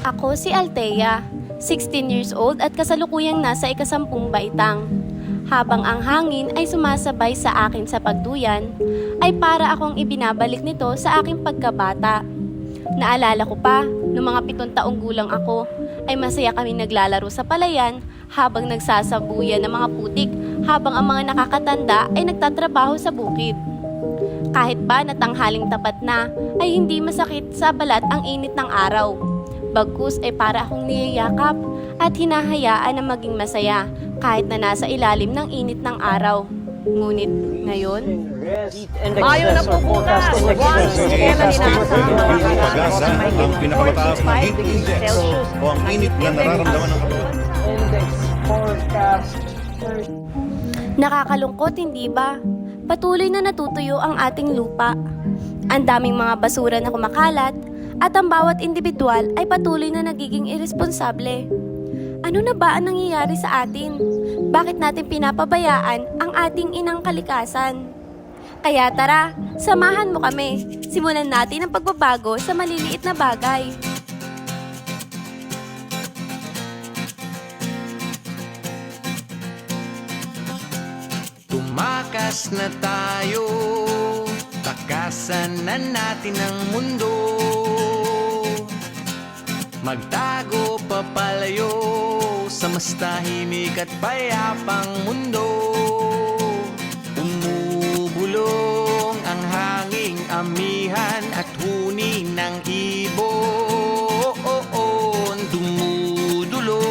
Ako si Althea, 16 years old at kasalukuyang nasa ika-10 baitang. Habang ang hangin ay sumasabay sa akin sa pagduyan, ay para akong ibinabalik nito sa aking pagkabata. Naalala ko pa, noong mga 7 taong gulang ako, ay masaya kami naglalaro sa palayan habang nagsasabuyan ng mga putik habang ang mga nakakatanda ay nagtatrabaho sa bukid. Kahit ba natanghaling tapat na, ay hindi masakit sa balat ang init ng araw. Bagkus ay para akong niyayakap at hinahayaan na maging masaya kahit na nasa ilalim ng init ng araw. Ngunit ngayon, Mayo na po bukas. Once kailan inaasahan mga Pag-asa ang pinakamataas na heat index o ang init na nararamdaman ng katawan. Index forecast. nakakalungkot hindi ba? Patuloy na natutuyo ang ating lupa. Ang daming mga basura na kumakalat at ang bawat individual ay patuloy na nagiging irresponsable. Ano na ba ang nangyayari sa atin? Bakit natin pinapabayaan ang ating inang kalikasan? Kaya tara, samahan mo kami. Simulan natin ang pagbabago sa maliliit na bagay. Tumakas na tayo, takasan na natin ang mundo. Magtago papalayo sa mas tahimik at payapang mundo. Umubulong ang hanging amihan at huni ng ibon. Dumudulog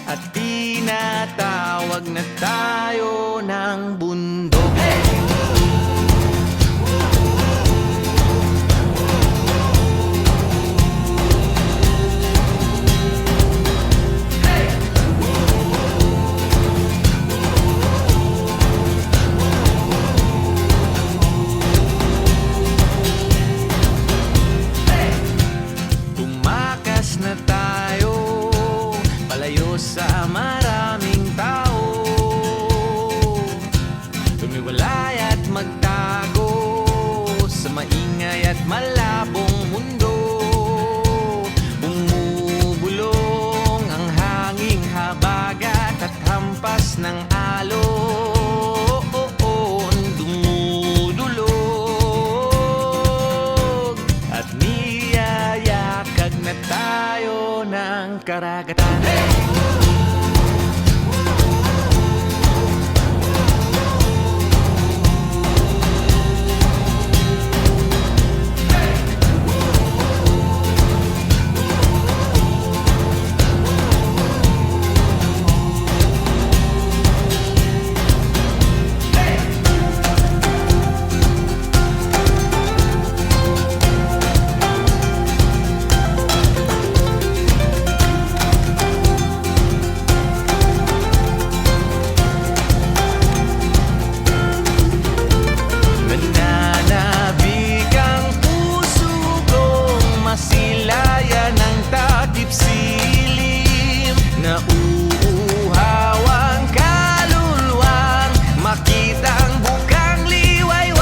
at tinatawag na tayo ng bundok. Tumakas na tayo, palayo sa maraming tao. Tumiwalay at magtago sa maingay at malabong mundo. Bumubulong ang hanging habagat at hampas ng alon. Dumudulog at niyayakag na tayo ng karagatan. Nananabik ang puso kong masilayan ng takip silim. Nauuhaw ang kaluluwang makita ang bukang liwayway.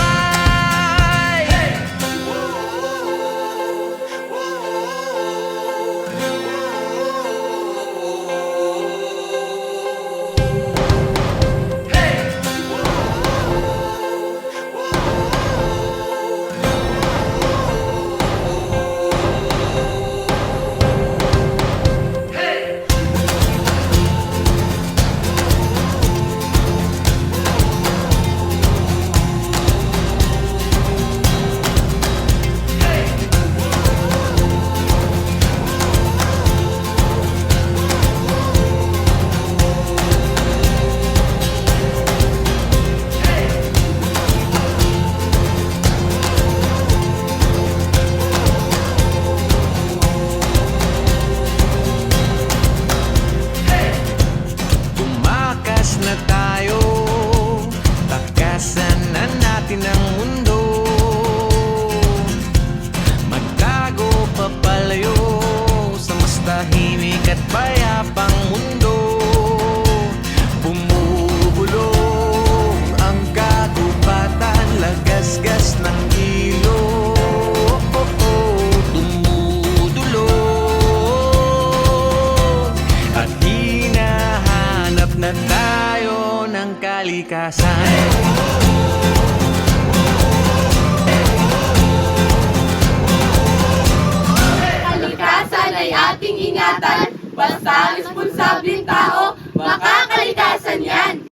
Tumakas na tayo, takasan na natin ang mundo. Magtago papalayo sa mas tahimik at payapang mundo. Bumubulong ang kagubatan, lagasgas ng ilog. Dumudulog na tayo ng kalikasan. Kalikasan ay ating ingatan, basta responsableng tao, makakalikasan yan.